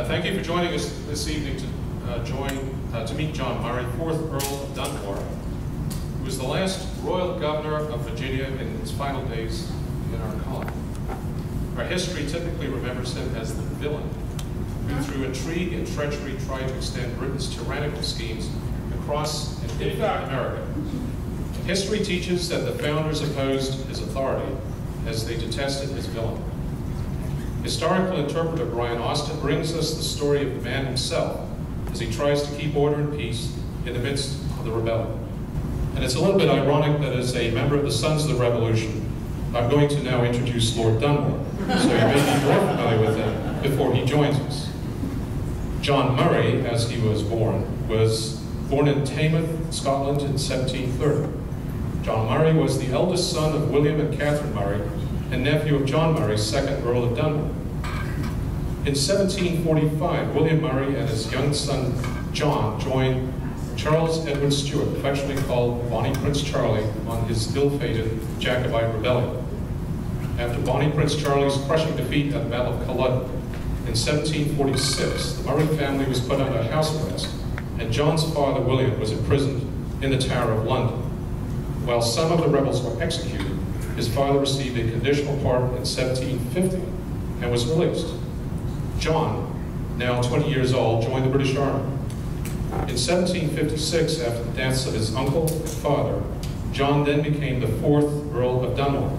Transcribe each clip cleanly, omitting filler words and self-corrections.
Thank you for joining us this evening to meet John Murray, 4th Earl of Dunmore, who was the last royal governor of Virginia in his final days in our colony. Our history typically remembers him as the villain who, through intrigue and treachery, tried to extend Britain's tyrannical schemes across and into America. History teaches that the founders opposed his authority as they detested his villainy. Historical interpreter Bryan Austin brings us the story of the man himself as he tries to keep order and peace in the midst of the rebellion. And it's a little bit ironic that as a member of the Sons of the Revolution, I'm going to now introduce Lord Dunmore, so you may be more familiar with him before he joins us. John Murray, as he was born in Taymouth, Scotland in 1730. John Murray was the eldest son of William and Catherine Murray and nephew of John Murray, 2nd Earl of Dunmore. In 1745, William Murray and his young son John joined Charles Edward Stuart, affectionately called Bonnie Prince Charlie, on his ill-fated Jacobite rebellion. After Bonnie Prince Charlie's crushing defeat at the Battle of Culloden in 1746, the Murray family was put under house arrest, and John's father, William, was imprisoned in the Tower of London. While some of the rebels were executed, his father received a conditional pardon in 1750 and was released. John, now 20 years old, joined the British Army. In 1756, after the deaths of his uncle and father, John then became the 4th Earl of Dunmore.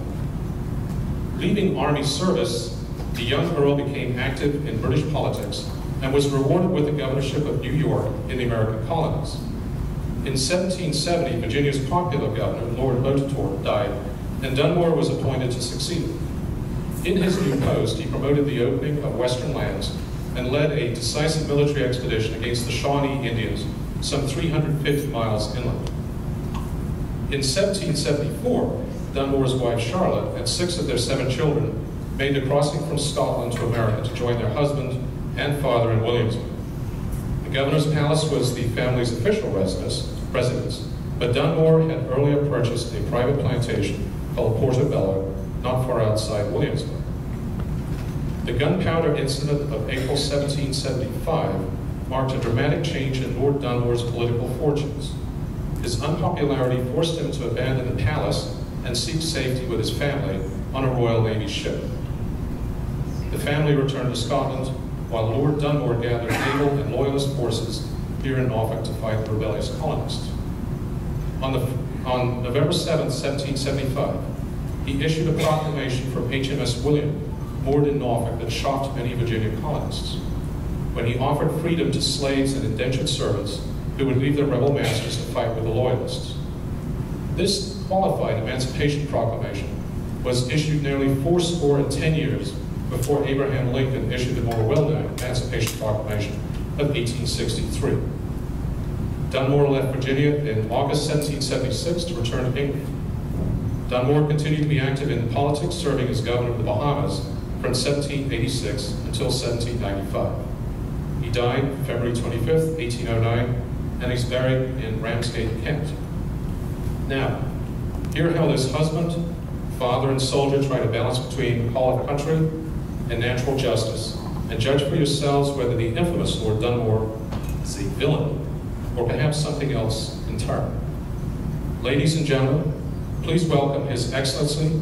Leaving Army service, the young Earl became active in British politics and was rewarded with the governorship of New York in the American colonies. In 1770, Virginia's popular governor, Lord Dunmore, died, and Dunmore was appointed to succeed him. In his new post, he promoted the opening of western lands and led a decisive military expedition against the Shawnee Indians, some 350 miles inland. In 1774, Dunmore's wife Charlotte and 6 of their 7 children made the crossing from Scotland to America to join their husband and father in Williamsburg. The governor's palace was the family's official residence, but Dunmore had earlier purchased a private plantation called Portobello, not far outside Williamsburg. The gunpowder incident of April 1775 marked a dramatic change in Lord Dunmore's political fortunes. His unpopularity forced him to abandon the palace and seek safety with his family on a Royal Navy ship. The family returned to Scotland, while Lord Dunmore gathered naval and loyalist forces here in Norfolk to fight the rebellious colonists. On November 7, 1775, he issued a proclamation from HMS William, moored in Norfolk, that shocked many Virginia colonists, when he offered freedom to slaves and indentured servants who would leave their rebel masters to fight with the loyalists. This qualified Emancipation Proclamation was issued nearly 10 years before Abraham Lincoln issued the more well-known Emancipation Proclamation of 1863. Dunmore left Virginia in August 1776 to return to England. Dunmore continued to be active in politics, serving as governor of the Bahamas from 1786 until 1795. He died February 25th, 1809, and he's buried in Ramsgate, Kent. Now, hear how this husband, father, and soldier try to balance between the call of country and natural justice, and judge for yourselves whether the infamous Lord Dunmore is a villain or perhaps something else entirely. Ladies and gentlemen, please welcome His Excellency,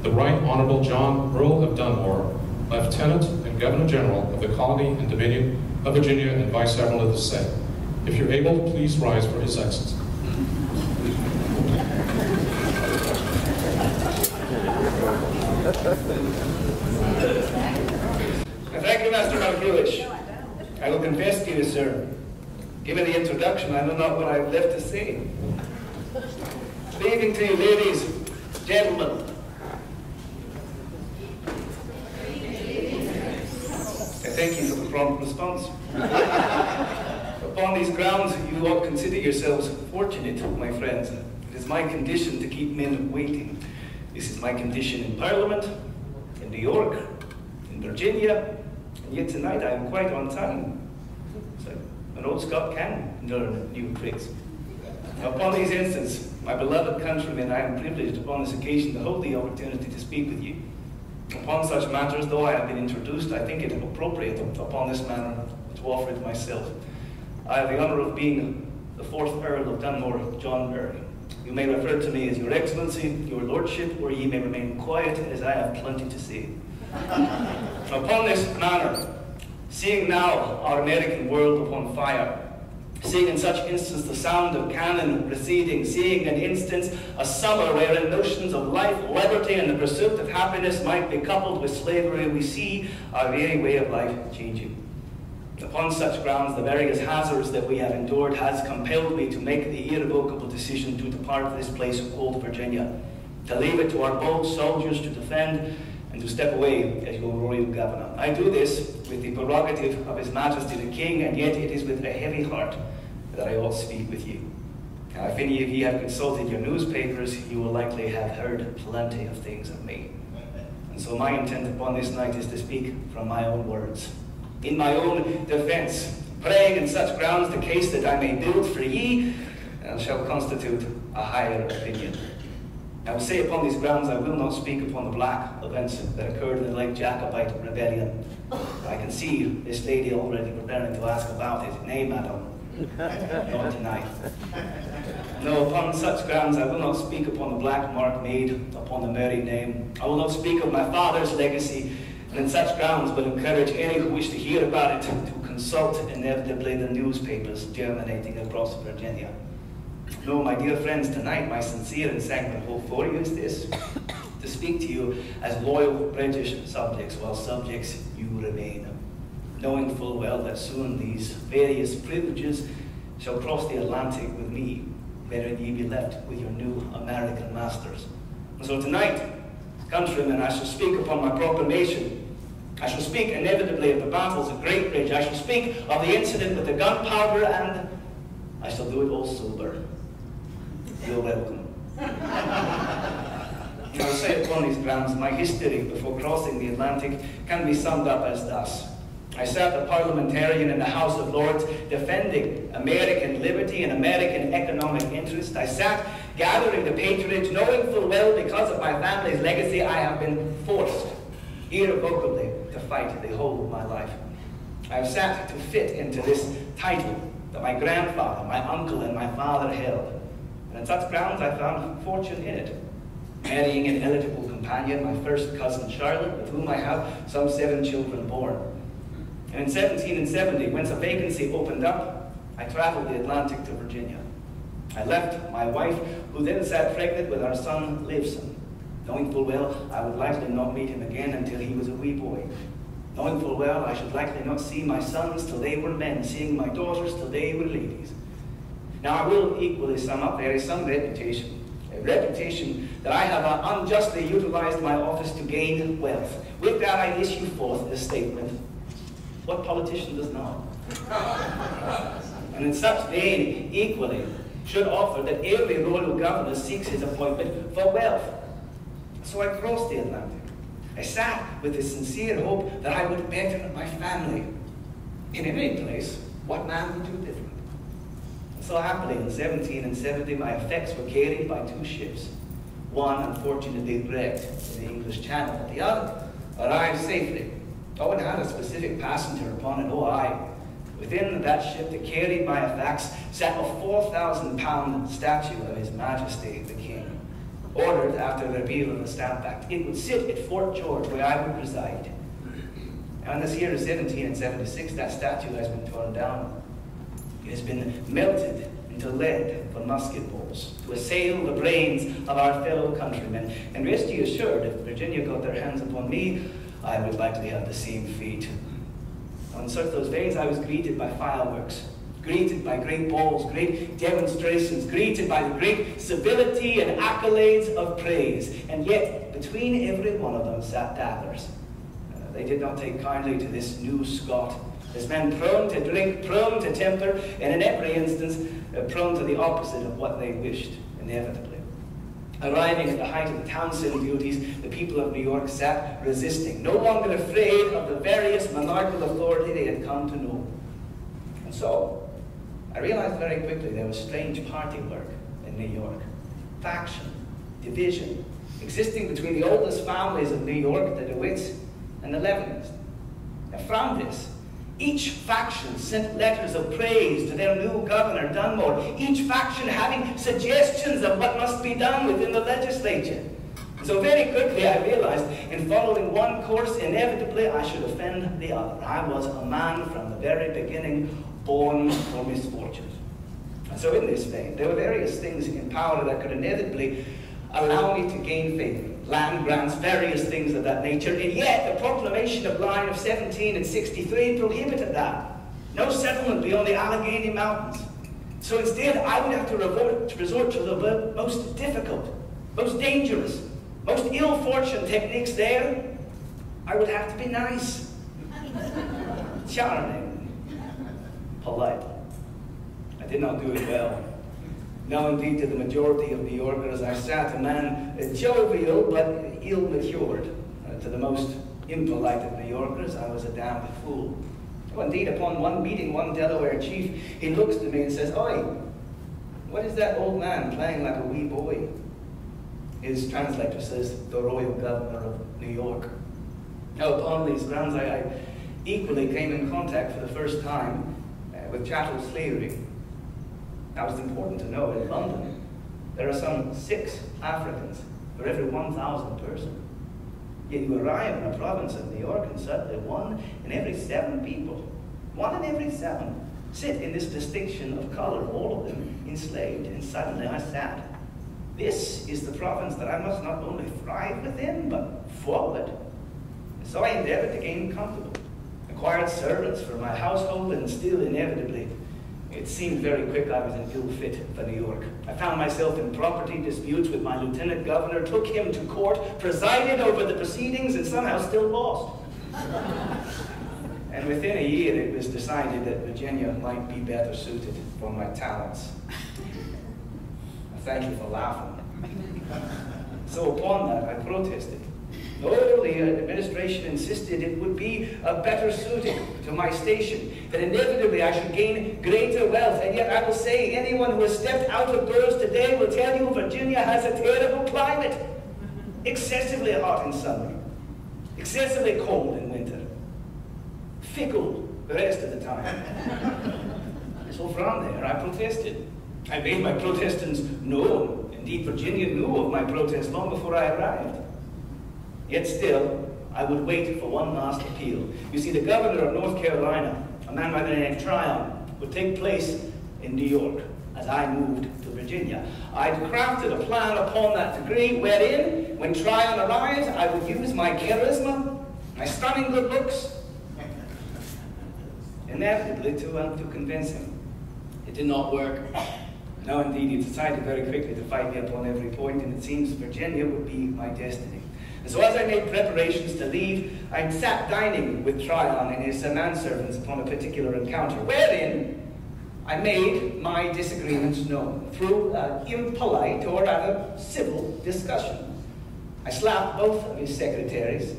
the Right Honorable John, Earl of Dunmore, Lieutenant and Governor General of the Colony and Dominion of Virginia and Vice Admiral of the same. If you're able, please rise for His Excellency. Thank you, Master Malkiewicz. I will confess to you, sir, given the introduction, I know not what I have left to say. Good evening to you, ladies, gentlemen. I thank you for the prompt response. Upon these grounds, you ought to consider yourselves fortunate, my friends. It is my condition to keep men waiting. This is my condition in Parliament, in New York, in Virginia, and yet tonight I am quite on time. So an old Scot can learn new tricks. Now, upon these instants, my beloved countrymen, I am privileged upon this occasion to hold the opportunity to speak with you. Upon such matters, though I have been introduced, I think it appropriate upon this manner to offer it myself. I have the honour of being the 4th Earl of Dunmore, John Earl. You may refer to me as Your Excellency, Your Lordship, or ye may remain quiet, as I have plenty to say. Upon this manner, seeing now our American world upon fire, seeing in such instance the sound of cannon receding, seeing in instance a summer wherein notions of life, liberty, and the pursuit of happiness might be coupled with slavery, we see our very way of life changing. Upon such grounds, the various hazards that we have endured has compelled me to make the irrevocable decision to depart this place called Virginia, to leave it to our bold soldiers to defend, and to step away as your royal governor. I do this with the prerogative of His Majesty the King, and yet it is with a heavy heart that I ought to speak with you. Now, if any of you have consulted your newspapers, you will likely have heard plenty of things of me. And so my intent upon this night is to speak from my own words, in my own defence, praying in such grounds the case that I may build for ye, and shall constitute a higher opinion. I will say upon these grounds I will not speak upon the black events that occurred in the late Jacobite rebellion. I can see this lady already preparing to ask about it. Nay, madam, not tonight. No, upon such grounds I will not speak upon the black mark made upon the married name. I will not speak of my father's legacy, and in such grounds will encourage any who wish to hear about it to consult inevitably the newspapers germinating across Virginia. No, my dear friends, tonight my sincere and sanguine hope for you is this: to speak to you as loyal British subjects, while subjects you remain, knowing full well that soon these various privileges shall cross the Atlantic with me, wherein ye be left with your new American masters. And so tonight, countrymen, I shall speak upon my proclamation. I shall speak inevitably of the battles of Great Bridge. I shall speak of the incident with the gunpowder, and I shall do it all sober. You're welcome. I will say upon these grounds, my history before crossing the Atlantic can be summed up as thus. I sat a parliamentarian in the House of Lords defending American liberty and American economic interest. I sat gathering the patronage, knowing full well because of my family's legacy I have been forced irrevocably to fight the whole of my life. I have sat to fit into this title that my grandfather, my uncle, and my father held. And on such grounds I found fortune in it, marrying an eligible companion, my first cousin Charlotte, with whom I have some 7 children born. And in 1770, when a vacancy opened up, I traveled the Atlantic to Virginia. I left my wife, who then sat pregnant with our son Leifson, knowing full well I would likely not meet him again until he was a wee boy. Knowing full well I should likely not see my sons till they were men, seeing my daughters till they were ladies. Now I will equally sum up, there is some reputation, a reputation that I have unjustly utilized my office to gain wealth. With that I issue forth this statement. What politician does not? And in such vein, equally, should offer that every royal governor seeks his appointment for wealth. So I crossed the Atlantic. I sat with the sincere hope that I would better my family. In any place, what man would do different? And so happily, in 1770, my effects were carried by 2 ships. One, unfortunately, wrecked in the English Channel. The other arrived safely. Oh, it had a specific passenger upon it. Oh, aye. Within that ship that carried my effects sat a 4,000-pound statue of His Majesty the King, ordered after the repeal of the Stamp Act. It would sit at Fort George, where I would reside. And this year of 1776, that statue has been torn down. It has been melted into lead for musket balls to assail the brains of our fellow countrymen. And rest ye assured, if Virginia got their hands upon me, I would likely have the same fate. On such those days, I was greeted by fireworks, greeted by great balls, great demonstrations, greeted by the great civility and accolades of praise. And yet, between every one of them sat daggers. They did not take kindly to this new Scot, this man prone to drink, prone to temper, and in every instance, prone to the opposite of what they wished, inevitably. Arriving at the height of the Townsend duties, the people of New York sat resisting, no longer afraid of the various monarchical authority they had come to know. And so, I realized very quickly there was strange party work in New York. Faction, division existing between the oldest families of New York, the DeWitts and the Leavens. And from this, each faction sent letters of praise to their new governor, Dunmore, each faction having suggestions of what must be done within the legislature. So very quickly I realized, in following one course, inevitably I should offend the other. I was a man from the very beginning, born for misfortunes. And so in this vein, there were various things in power that could inevitably allow me to gain favor. Land grants, various things of that nature, and yet the proclamation of Bryan of 1763 prohibited that. No settlement beyond the Allegheny Mountains. So instead, I would have to resort to the most difficult, most dangerous, most ill-fortunate techniques there. I would have to be nice, charming, polite. I did not do it well. No, indeed, to the majority of New Yorkers, I sat a man jovial but ill-matured. To the most impolite of New Yorkers, I was a damned fool. Oh, indeed, upon one meeting, one Delaware chief, he looks to me and says, "Oi, what is that old man playing like a wee boy?" His translator says, "The Royal Governor of New York." Now, upon these grounds, I equally came in contact for the first time with chattel slavery. Now, it's important to know, in London, there are some 6 Africans for every 1,000 persons. Yet you arrive in a province of New York and suddenly 1 in every 7 people, 1 in every 7, sit in this distinction of color, all of them enslaved. And suddenly I sat. This is the province that I must not only thrive within, but forward. So I endeavored to gain comfortable, acquired servants for my household, and still inevitably, it seemed very quick I was in ill fit for New York. I found myself in property disputes with my lieutenant governor, took him to court, presided over the proceedings, and somehow still lost. And within a year, it was decided that Virginia might be better suited for my talents. Thank you for laughing. So upon that, I protested. No, the administration insisted it would be better suited to my station, that inevitably I should gain greater wealth. And yet I will say, anyone who has stepped out of doors today will tell you Virginia has a terrible climate. Excessively hot in summer, excessively cold in winter, fickle the rest of the time. So from there, I protested. I made my protestants known. Indeed, Virginia knew of my protest long before I arrived. Yet still, I would wait for one last appeal. You see, the governor of North Carolina, a man by the name of Tryon, would take place in New York as I moved to Virginia. I'd crafted a plan upon that degree wherein, when Tryon arrives, I would use my charisma, my stunning good looks, inevitably to convince him. It did not work. No, indeed, he decided very quickly to fight me upon every point, and it seems Virginia would be my destiny. And so as I made preparations to leave, I sat dining with Tryon and his manservants upon a particular encounter, wherein I made my disagreements known through impolite or rather civil discussion. I slapped both of his secretaries.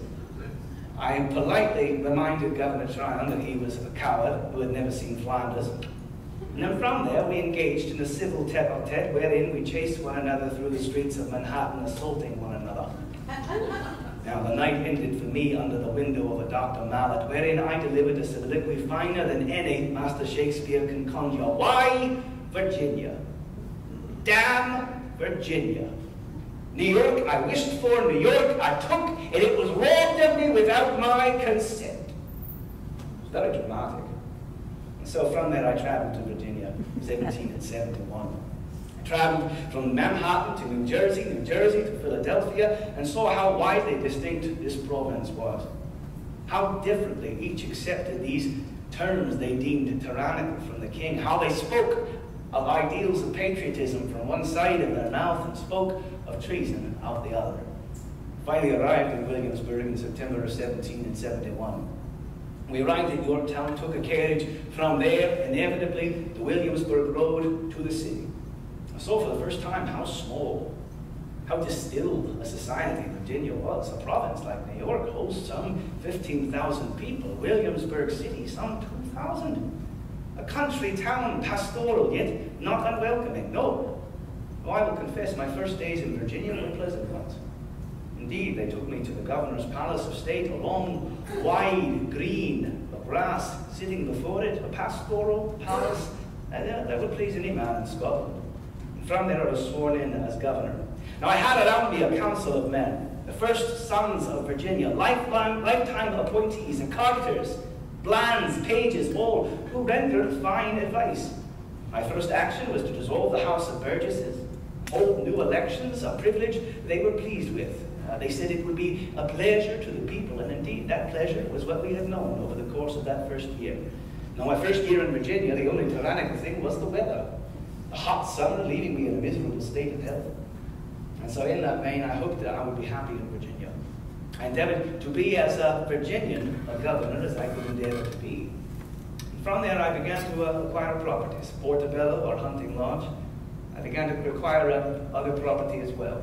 I politely reminded Governor Tryon that he was a coward who had never seen Flanders. And then from there, we engaged in a civil tete-a-tete, wherein we chased one another through the streets of Manhattan, assaulting one another. Now, the night ended for me under the window of a Dr. Mallet, wherein I delivered a soliloquy finer than any Master Shakespeare can conjure. Why Virginia? Damn Virginia. New York I wished for, New York I took, and it was robbed of me without my consent. It's very dramatic. So from there, I traveled to Virginia, 1771. I traveled from Manhattan to New Jersey to Philadelphia, and saw how widely distinct this province was. How differently each accepted these terms they deemed tyrannical from the king. How they spoke of ideals of patriotism from one side of their mouth and spoke of treason out the other. Finally arrived in Williamsburg in September of 1771. We arrived in Yorktown, took a carriage from there, inevitably, the Williamsburg Road to the city. I saw for the first time how small, how distilled a society Virginia was. A province like New York hosts some 15,000 people. Williamsburg City, some 2,000. A country town, pastoral, yet not unwelcoming. No, Oh, I will confess my first days in Virginia were pleasant ones. Indeed, they took me to the governor's palace of state, a long, wide green of grass sitting before it, a pastoral palace, and that would please any man in Scotland. And from there I was sworn in as governor. Now I had around me a council of men, the first sons of Virginia, lifetime appointees and carters, blands, pages, all who rendered fine advice. My first action was to dissolve the House of Burgesses, hold new elections, a privilege they were pleased with. They said it would be a pleasure to the people, and indeed that pleasure was what we had known over the course of that first year. Now my first year in Virginia, the only tyrannical thing was the weather. A hot summer leaving me in a miserable state of health. And so in that vein, I hoped that I would be happy in Virginia. I endeavored to be as a Virginian, a governor, as I could endeavor to be. And from there, I began to acquire properties, Portobello or Hunting Lodge. I began to acquire other property as well,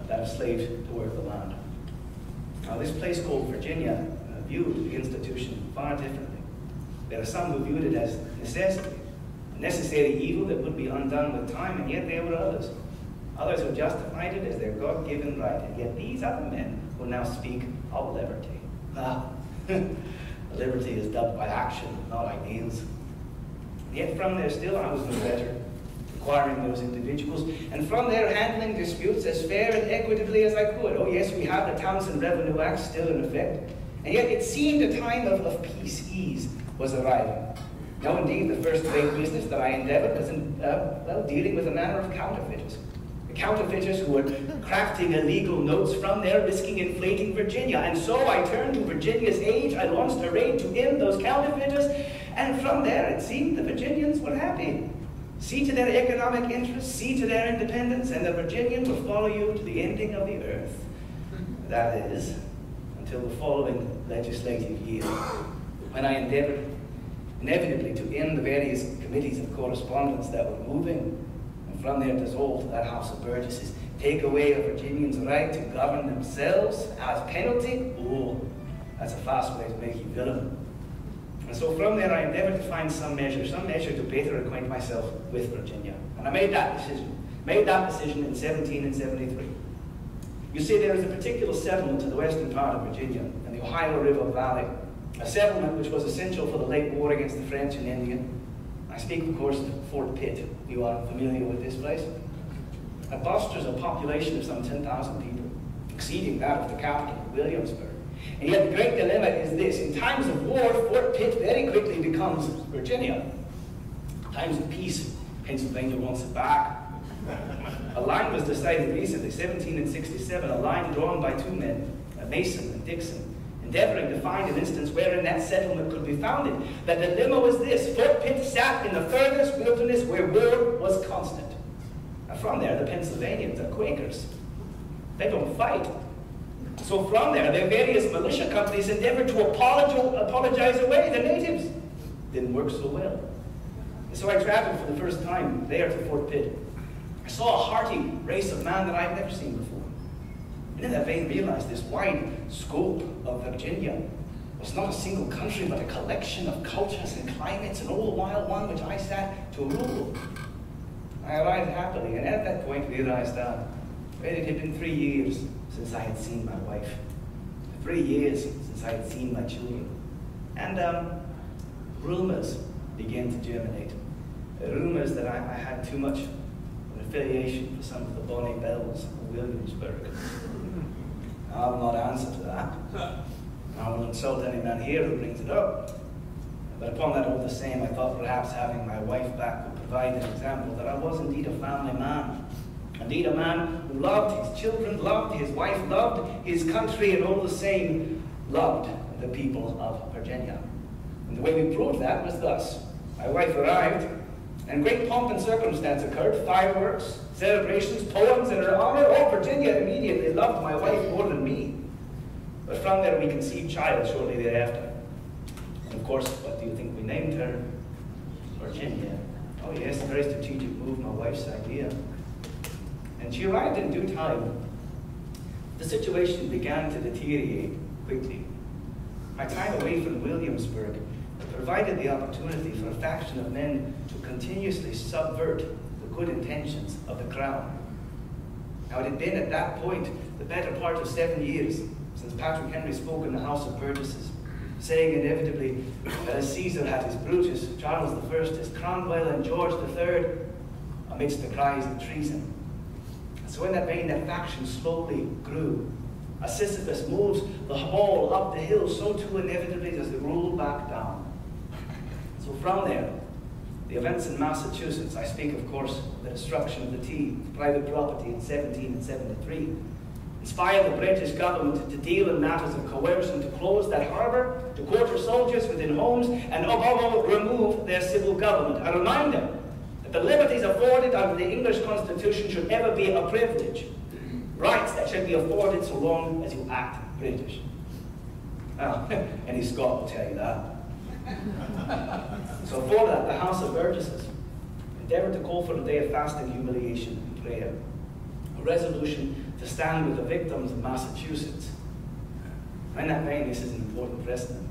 that of slaves toward the land. Now, this place called Virginia viewed the institution far differently. There are some who viewed it as necessity, a necessary evil that would be undone with time, and yet there were others. Others who justified it as their God-given right, and yet these are the men who now speak of liberty. Liberty is dubbed by action, not ideals. Yet from there still I was no better, acquiring those individuals, and from there handling disputes as fair and equitably as I could. Oh yes, we have the Townsend Revenue Act still in effect, and yet it seemed a time of peace, ease was arriving. Now indeed, the first great business that I endeavored was in, dealing with a manner of counterfeiters. The counterfeiters who were crafting illegal notes from there, risking inflating Virginia. And so I turned to Virginia's age, I launched a raid to end those counterfeiters, and from there it seemed the Virginians were happy. See to their economic interests, see to their independence, and the Virginian will follow you to the ending of the earth. That is, until the following legislative year, when I endeavored inevitably to end the various committees of correspondence that were moving, and from there dissolve that House of Burgesses, take away a Virginian's right to govern themselves as penalty. Oh, that's a fast way to make you villain. And so from there I endeavored to find some measure to better acquaint myself with Virginia. And I made that decision in 1773. You see, there is a particular settlement to the western part of Virginia, in the Ohio River Valley, a settlement which was essential for the late war against the French and Indian. I speak, of course, of Fort Pitt. You are familiar with this place. It fosters a population of some 10,000 people, exceeding that of the capital, Williamsburg. And yet the great dilemma is this: in times of war, Fort Pitt very quickly becomes Virginia. In times of peace, Pennsylvania wants it back. A line was decided recently, 1767, a line drawn by two men, Mason and Dixon, endeavoring to find an instance wherein that settlement could be founded. The dilemma was this: Fort Pitt sat in the furthest wilderness where war was constant. And from there, the Pennsylvanians are Quakers. They don't fight. So from there, their various militia companies endeavored to apologize away the natives. Didn't work so well. And so I traveled for the first time there to Fort Pitt. I saw a hearty race of man that I had never seen before. And in that vein realized this wide scope of Virginia was not a single country, but a collection of cultures and climates, and all the while one which I sat to rule. I arrived happily, and at that point realized that it had been 3 years since I had seen my wife, 3 years since I had seen my children. And rumors began to germinate. Rumors that I had too much an affiliation for some of the bonny belles of Williamsburg. I will not answer to that. I will insult any man here who brings it up. But upon that all the same, I thought perhaps having my wife back would provide an example that I was indeed a family man. Indeed a man who loved his children, loved his wife, loved his country, and all the same loved the people of Virginia. And the way we proved that was thus. My wife arrived, and great pomp and circumstance occurred, fireworks, celebrations, poems in her honor. Oh, Virginia immediately loved my wife more than me. But from there we conceived child shortly thereafter. And of course, what do you think we named her? Virginia. Oh yes, a very strategic move, my wife's idea. And she arrived in due time. The situation began to deteriorate quickly. My time away from Williamsburg provided the opportunity for a faction of men to continuously subvert the good intentions of the crown. Now it had been at that point the better part of 7 years since Patrick Henry spoke in the House of Burgesses, saying inevitably that as Caesar had his Brutus, Charles I his Cromwell, and George III, amidst the cries of treason. So in that vein, that faction slowly grew. As Sisyphus moves the wall up the hill, so too inevitably does the roll back down. So from there, the events in Massachusetts, I speak of course of the destruction of the tea, private property in 1773, inspired the British government to deal in matters of coercion, to close that harbour, to quarter soldiers within homes, and above all, remove their civil government. A reminder that the liberties afforded under the English Constitution should ever be a privilege. Rights that should be afforded so long as you act British. Now, any Scot will tell you that. So for that, the House of Burgesses endeavoured to call for a day of fasting, humiliation, and prayer. A resolution to stand with the victims of Massachusetts. In that vein, this is an important precedent.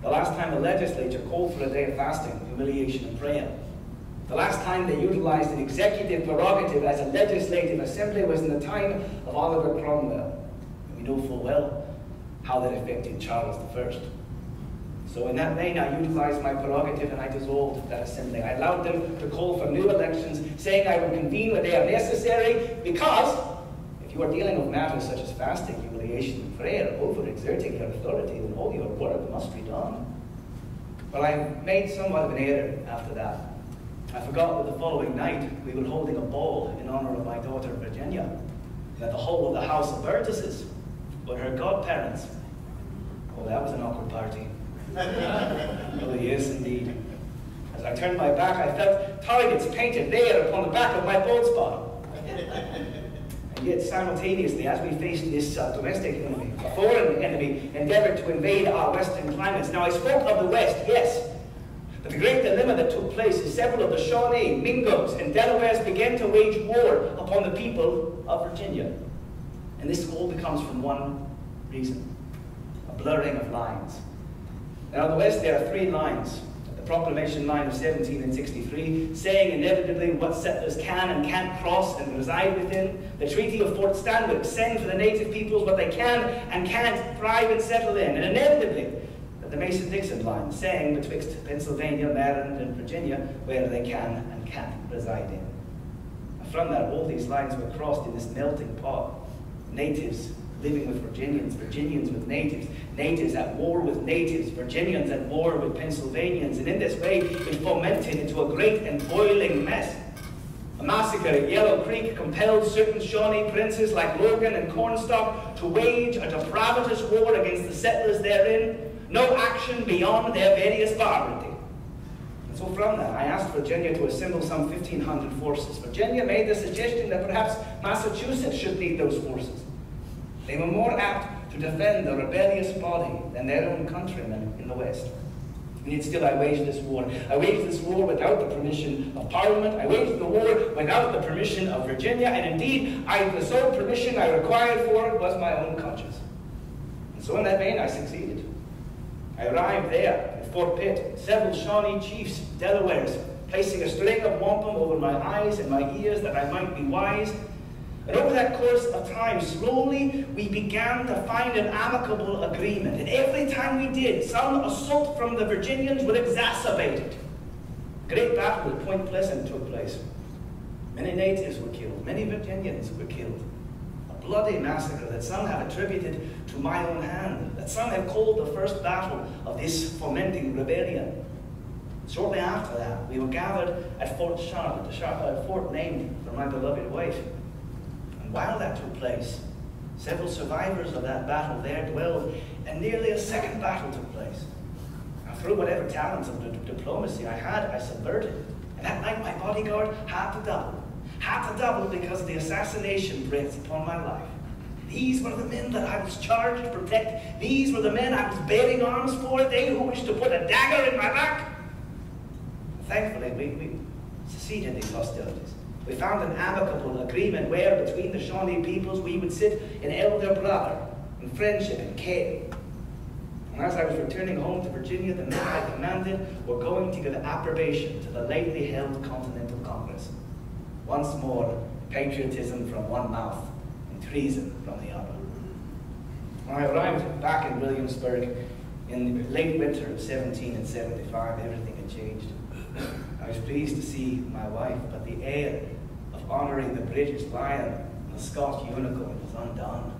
The last time the legislature called for a day of fasting, humiliation, and prayer, the last time they utilized an executive prerogative as a legislative assembly was in the time of Oliver Cromwell. And we know full well how that affected Charles I. So in that vein, I utilized my prerogative and I dissolved that assembly. I allowed them to call for new elections, saying I would convene when they are necessary, because if you are dealing with matters such as fasting, humiliation, and prayer, overexerting your authority, then all your work must be done. Well, I made somewhat of an error after that. I forgot that the following night we were holding a ball in honor of my daughter Virginia, and that the whole of the House of Burgesses were her godparents. Oh, that was an awkward party. Really is indeed. As I turned my back, I felt targets painted there upon the back of my boat spot. And yet simultaneously, as we faced this domestic enemy, a foreign enemy endeavoured to invade our western climates. Now I spoke of the West, yes, but the great dilemma that took place is several of the Shawnee, Mingos, and Delawares began to wage war upon the people of Virginia. And this all becomes from one reason: a blurring of lines. Now in the West there are three lines. The Proclamation line of 1763, saying inevitably what settlers can and can't cross and reside within. The Treaty of Fort Stanwix, saying for the native peoples what they can and can't thrive and settle in. And inevitably, the Mason-Dixon line, saying betwixt Pennsylvania, Maryland, and Virginia, where they can and can't reside in. And from that, all these lines were crossed in this melting pot. Natives living with Virginians, Virginians with natives, natives at war with natives, Virginians at war with Pennsylvanians, and in this way it fomented into a great and boiling mess. A massacre at Yellow Creek compelled certain Shawnee princes like Logan and Cornstalk to wage a depravitous war against the settlers therein, no action beyond their various barbarity. And so from that, I asked Virginia to assemble some 1,500 forces. Virginia made the suggestion that perhaps Massachusetts should lead those forces. They were more apt to defend the rebellious body than their own countrymen in the West. And yet still I waged this war. I waged this war without the permission of Parliament. I waged the war without the permission of Virginia. And indeed, the sole permission I required for it was my own conscience. And so in that vein, I succeeded. I arrived there at Fort Pitt, several Shawnee chiefs, Delawares, placing a string of wampum over my eyes and my ears that I might be wise. And over that course of time, slowly we began to find an amicable agreement. And every time we did, some assault from the Virginians would exacerbate it. A great battle at Point Pleasant took place. Many natives were killed. Many Virginians were killed. A bloody massacre that some have attributed to my own hand, that some have called the first battle of this fomenting rebellion. Shortly after that, we were gathered at Fort Charlotte, the fort named for my beloved wife. While that took place, several survivors of that battle there dwelled, and nearly a second battle took place. Now, through whatever talents of diplomacy I had, I subverted. And that night my bodyguard had to double. Had to double because of the assassination threats upon my life. These were the men that I was charged to protect. These were the men I was bearing arms for. They who wished to put a dagger in my back. Thankfully, we succeeded in these hostilities. We found an amicable agreement where, between the Shawnee peoples, we would sit in elder brother, in friendship and care. And as I was returning home to Virginia, the men I commanded were going to give approbation to the lately held Continental Congress. Once more, patriotism from one mouth and treason from the other. When I arrived back in Williamsburg in the late winter of 1775, everything had changed. I was pleased to see my wife, but the air of honouring the British lion and the Scotch unicorn was undone.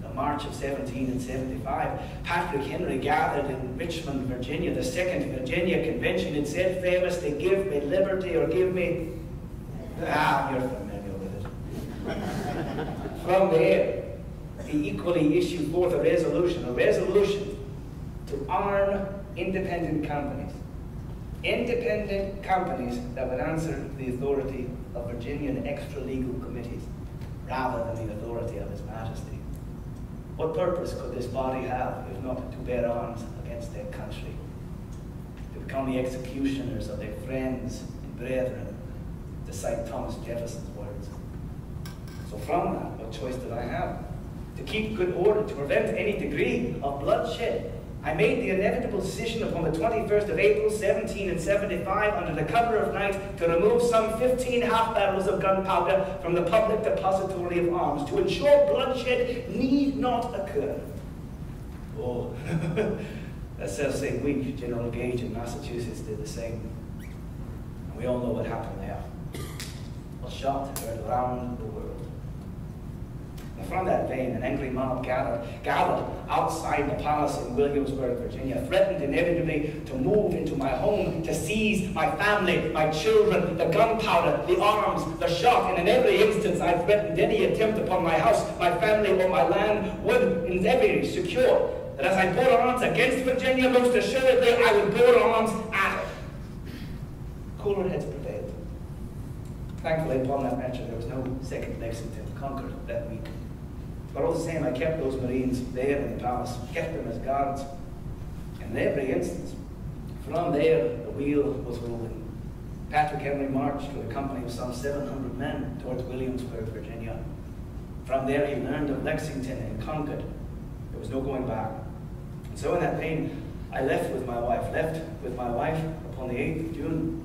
The March of 1775, Patrick Henry gathered in Richmond, Virginia, the Second Virginia Convention, and said famously, "Give me liberty or give me..." Ah, you're familiar with it. From there, he equally issued forth a resolution to arm independent companies. Independent companies that would answer the authority of Virginian extra-legal committees rather than the authority of His Majesty. What purpose could this body have if not to bear arms against their country? To become the executioners of their friends and brethren, to cite Thomas Jefferson's words. So from that, what choice did I have? To keep good order, to prevent any degree of bloodshed, I made the inevitable decision upon the 21st of April, 1775, under the cover of night, to remove some 15 half-barrels of gunpowder from the public depository of arms, to ensure bloodshed need not occur. Oh, that self-same week, General Gage in Massachusetts did the same. And we all know what happened there. A shot heard around the world. And from that vein, an angry mob gathered outside the palace in Williamsburg, Virginia, threatened inevitably to move into my home, to seize my family, my children, the gunpowder, the arms, the shot, and in every instance I threatened any attempt upon my house, my family, or my land would endeavour to secure that as I bore arms against Virginia, most assuredly I would bear arms at it. Cooler heads prevailed. Thankfully, upon that venture, there was no second Lexington conquered that week. But all the same, I kept those Marines there in the palace, kept them as guards. And in every instance, from there, the wheel was rolling. Patrick Henry marched with a company of some 700 men towards Williamsburg, Virginia. From there, he learned of Lexington and conquered. There was no going back. And so in that vein, I left with my wife upon the 8th of June.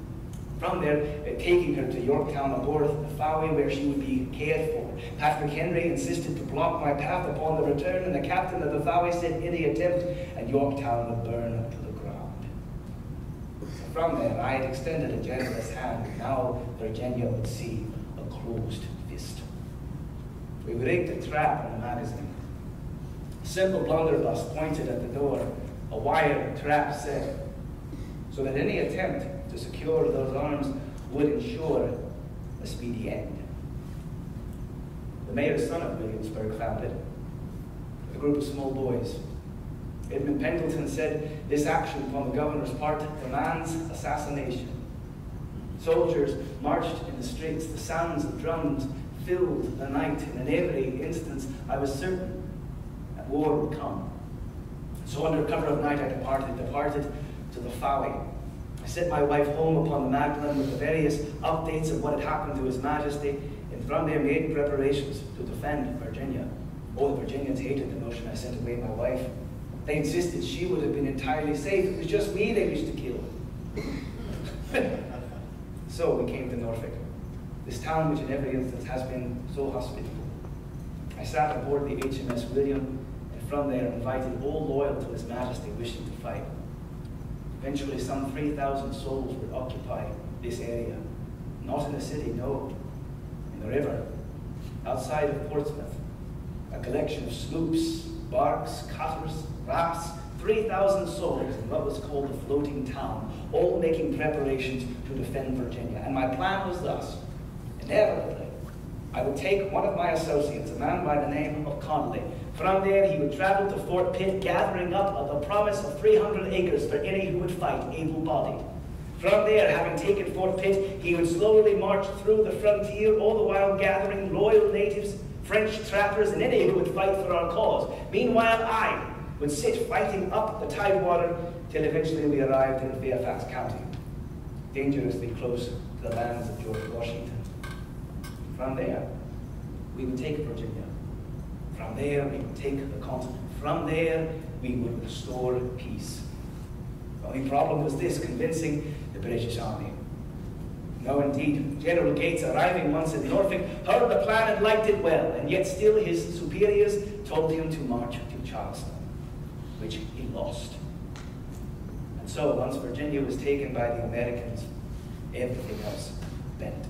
From there, taking her to Yorktown aboard the Fowey, where she would be cared for. Patrick Henry insisted to block my path upon the return, and the captain of the Fowey said any attempt at Yorktown would burn to the ground. So from there, I had extended a generous hand, and now Virginia would see a closed fist. We rigged a trap in the magazine. A simple blunderbuss pointed at the door, a wire trap set, so that any attempt to secure those arms would ensure a speedy end. The mayor's son of Williamsburg found it, with a group of small boys. Edmund Pendleton said, "This action upon the governor's part demands assassination." Soldiers marched in the streets, the sounds of drums filled the night, and in every instance I was certain that war would come. So under cover of night I departed to the Fowey. I sent my wife home upon the Magdalen with the various updates of what had happened to His Majesty, and from there made preparations to defend Virginia. Oh, the Virginians hated the notion I sent away my wife. They insisted she would have been entirely safe. It was just me they wished to kill. So we came to Norfolk, this town which in every instance has been so hospitable. I sat aboard the HMS William, and from there invited all loyal to His Majesty wishing to fight. Eventually, some 3,000 souls would occupy this area. Not in the city, no. In the river, outside of Portsmouth. A collection of sloops, barks, cutters, rafts, 3,000 souls in what was called the floating town, all making preparations to defend Virginia. And my plan was thus. Inevitably, I would take one of my associates, a man by the name of Connolly. From there, he would travel to Fort Pitt, gathering up the promise of 300 acres for any who would fight, able-bodied. From there, having taken Fort Pitt, he would slowly march through the frontier, all the while gathering loyal natives, French trappers, and any who would fight for our cause. Meanwhile, I would sit fighting up the tidewater till eventually we arrived in Fairfax County, dangerously close to the lands of George Washington. From there, we would take Virginia. From there, we would take the continent. From there, we would restore peace. The only problem was this, convincing the British Army. No, indeed. General Gates, arriving once in Norfolk, heard the plan and liked it well, and yet still his superiors told him to march to Charleston, which he lost. And so, once Virginia was taken by the Americans, everything else bent.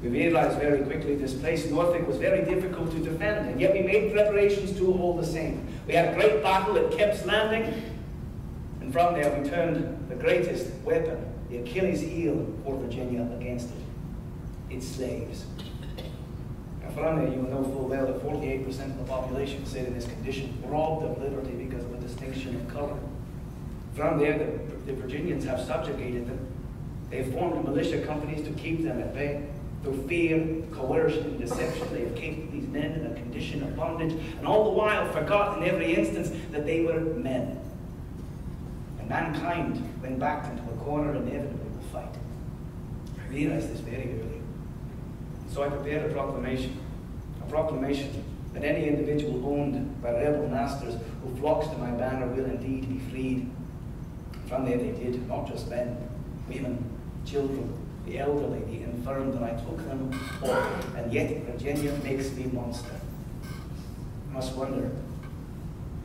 We realized very quickly this place, Norfolk, was very difficult to defend, and yet we made preparations to hold the same. We had a great battle at Kemp's Landing, and from there we turned the greatest weapon, the Achilles heel for Virginia, against it, its slaves. And from there you will know full well that 48% of the population sit in this condition, robbed of liberty because of a distinction of color. From there the Virginians have subjugated them. They have formed militia companies to keep them at bay. Through fear, coercion, and deception, they have kept these men in a condition of bondage, and all the while forgot in every instance that they were men. And mankind, when backed into a corner, inevitably will fight. I realized this very early. So I prepared a proclamation that any individual owned by rebel masters who flocks to my banner will indeed be freed. From there they did, not just men, women, children, the elderly, the infirm, and I took them all. And yet Virginia makes me monster. I must wonder,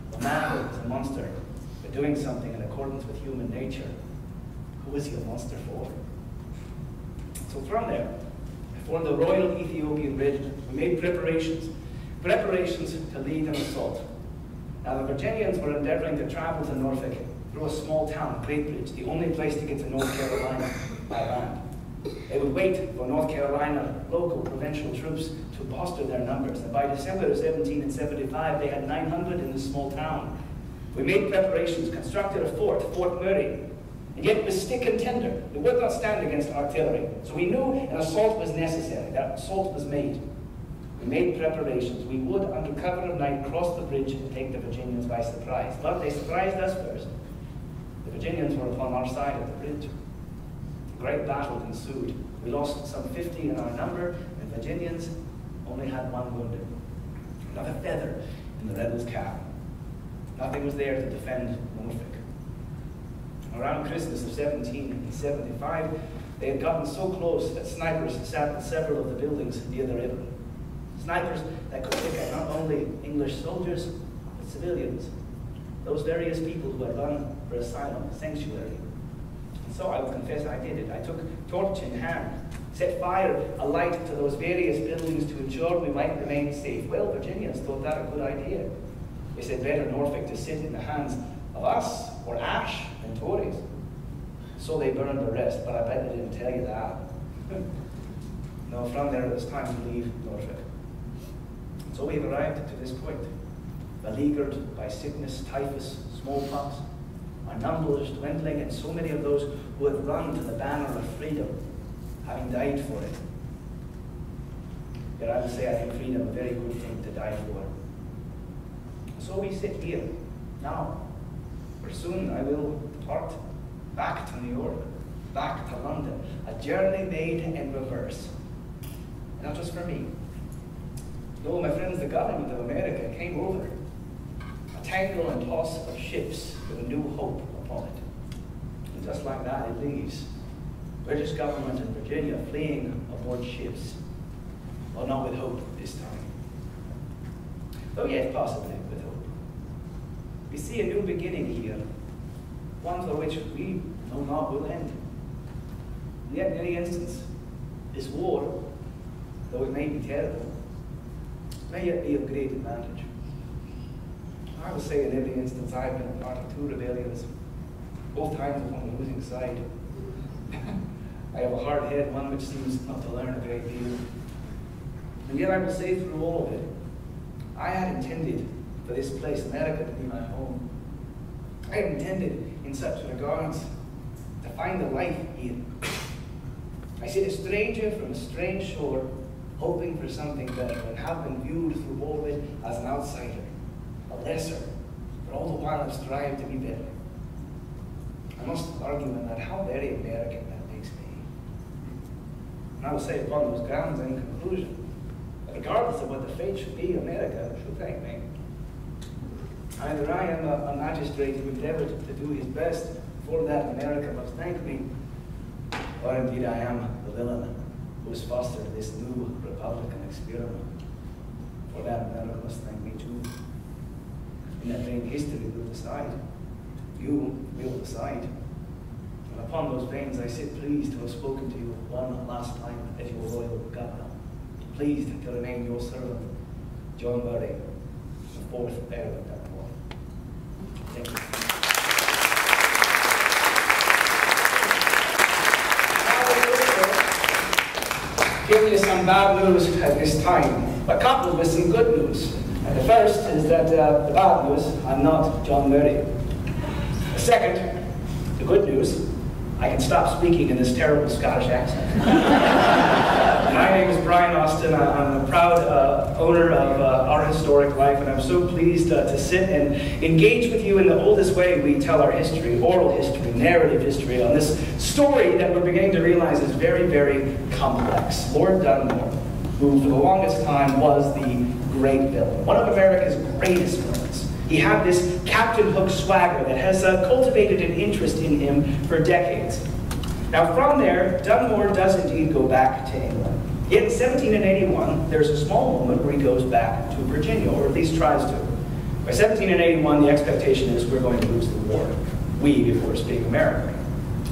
the man who is a monster for doing something in accordance with human nature, who is he a monster for? So from there, for the Royal Ethiopian Regiment, we made preparations to lead an assault. Now the Virginians were endeavoring to travel to Norfolk through a small town, Great Bridge, the only place to get to North Carolina by land. They would wait for North Carolina local provincial troops to muster their numbers, and by December of 1775 they had 900 in this small town. We made preparations, constructed a fort, Fort Murray, and yet it was stick and tinder. It would not stand against artillery. So we knew an assault was necessary. That assault was made. We made preparations. We would, under cover of night, cross the bridge and take the Virginians by surprise. But they surprised us first. The Virginians were upon our side of the bridge. A great battle ensued. We lost some 50 in our number, and Virginians only had one wounded. Not a feather in the rebels' cap. Nothing was there to defend Norfolk. Around Christmas of 1775, they had gotten so close that snipers sat in several of the buildings near the river. Snipers that could pick out not only English soldiers, but civilians. Those various people who had run for asylum, sanctuary. And so I will confess I did it. I took a torch in hand, set fire alight to those various buildings to ensure we might remain safe. Well, Virginians thought that a good idea. They said better Norfolk to sit in the hands of us, or Ash, than Tories. So they burned the rest, but I bet they didn't tell you that. No, from there it was time to leave Norfolk. So we've arrived to this point, beleaguered by sickness, typhus, smallpox, our numbers dwindling, and so many of those who have run to the banner of freedom, having died for it. Yet I would say I think freedom a very good thing to die for. So we sit here now, for soon I will depart back to New York, back to London, a journey made in reverse. And not just for me. No, my friends, the government of America came over, a tangle and toss of ships with a new hope upon it. And just like that, it leaves. British government in Virginia fleeing aboard ships. Well, not with hope this time. Though yet possibly with hope. We see a new beginning here, one for which we know not will end. And yet in any instance, this war, though it may be terrible, may yet be of great advantage. I will say in every instance I've been a part of 2 rebellions, both times on the losing side. I have a hard head, one which seems not to learn a great deal. And yet I will say through all of it, I had intended for this place, America, to be my home. I had intended, in such regards, to find a life here. I sit a stranger from a strange shore, hoping for something better, and have been viewed through all of it as an outsider, a lesser, but all the while I've strived to be better. I must argue in that how very American that makes me. And I will say upon those grounds in conclusion, that regardless of what the fate should be, America should thank me. Either I am a magistrate who endeavored to do his best, for that America must thank me, or indeed I am the villain who has fostered this new Republican experiment. For that, America must thank me too. In that vein, history will decide. You will decide. And upon those veins, I sit pleased to have spoken to you one last time as your royal governor. Pleased to remain your servant, John Murray, the 4th Earl of Dunmore. Thank you. Give you some bad news at this time, but coupled with some good news. And the first is that the bad news, I'm not John Murray. The second, the good news, I can stop speaking in this terrible Scottish accent. My name is Bryan Austin. I'm a proud owner of Our Historic Life, and I'm so pleased to sit and engage with you in the oldest way we tell our history, oral history, narrative history, on this story that we're beginning to realize is very, very complex. Lord Dunmore, who for the longest time was the great villain, one of America's greatest villains. He had this Captain Hook swagger that has cultivated an interest in him for decades. Now from there, Dunmore does indeed go back to England. Yet in 1781, there's a small moment where he goes back to Virginia, or at least tries to. By 1781, the expectation is we're going to lose the war. We, of course, being America.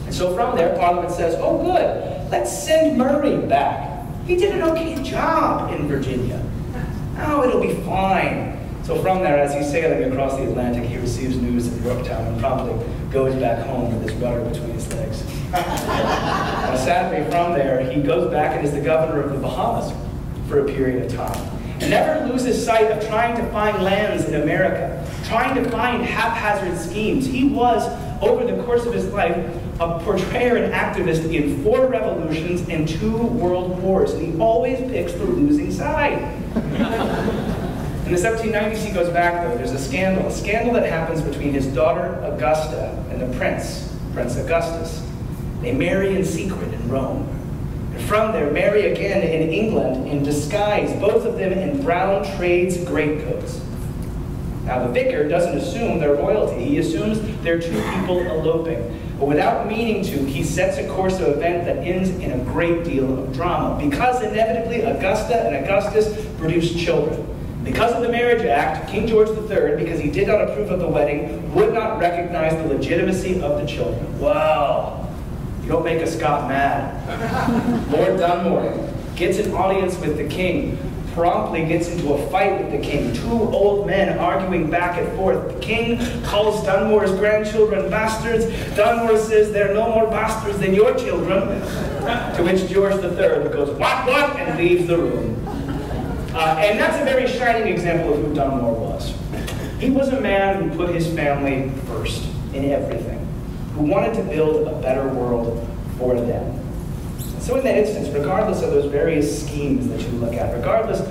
And so from there, Parliament says, oh good, let's send Murray back. He did an okay job in Virginia. Oh, it'll be fine. So from there, as he's sailing across the Atlantic, he receives news of Yorktown and promptly goes back home with his rudder between his legs. Now, sadly, from there, he goes back and is the governor of the Bahamas for a period of time. And never loses sight of trying to find lands in America, trying to find haphazard schemes. He was, over the course of his life, a portrayer and activist in 4 revolutions and 2 world wars, and he always picks the losing side. In the 1790s, he goes back, though. There's a scandal that happens between his daughter, Augusta, and the Prince Augustus. They marry in secret in Rome. And from there, marry again in England in disguise, both of them in brown trades greatcoats. Now, the vicar doesn't assume their royalty. He assumes they're 2 people eloping. But without meaning to, he sets a course of event that ends in a great deal of drama, because inevitably Augusta and Augustus produce children. Because of the Marriage Act, King George III, because he did not approve of the wedding, would not recognize the legitimacy of the children. Wow, you don't make a Scot mad. Lord Dunmore gets an audience with the king, promptly gets into a fight with the king. 2 old men arguing back and forth. The king calls Dunmore's grandchildren bastards. Dunmore says they're no more bastards than your children. To which George III goes, what, and leaves the room. And that's a very shining example of who Dunmore was. He was a man who put his family first in everything, who wanted to build a better world for them. So in that instance, regardless of those various schemes that you look at, regardless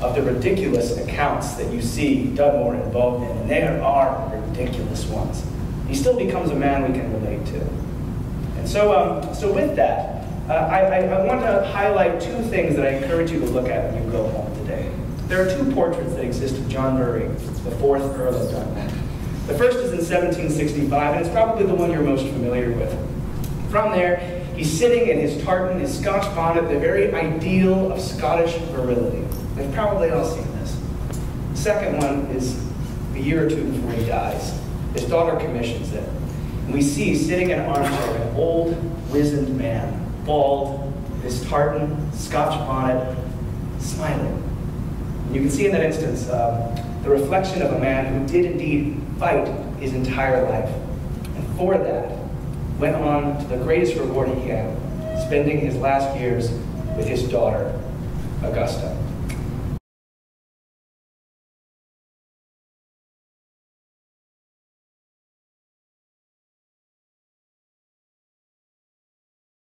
of the ridiculous accounts that you see Dunmore involved in, and there are ridiculous ones, he still becomes a man we can relate to. And so with that, I want to highlight 2 things that I encourage you to look at when you go home today. There are 2 portraits that exist of John Murray, the 4th Earl of Dunmore. The first is in 1765, and it's probably the one you're most familiar with. From there, he's sitting in his tartan, his Scotch bonnet, the very ideal of Scottish virility. They've probably all seen this. The second one is a year or 2 before he dies. His daughter commissions it. And we see, sitting in an armchair, an old, wizened man, bald, his tartan, Scotch bonnet, smiling. And you can see in that instance the reflection of a man who did indeed fight his entire life. And for that, went on to the greatest reward he had, spending his last years with his daughter, Augusta.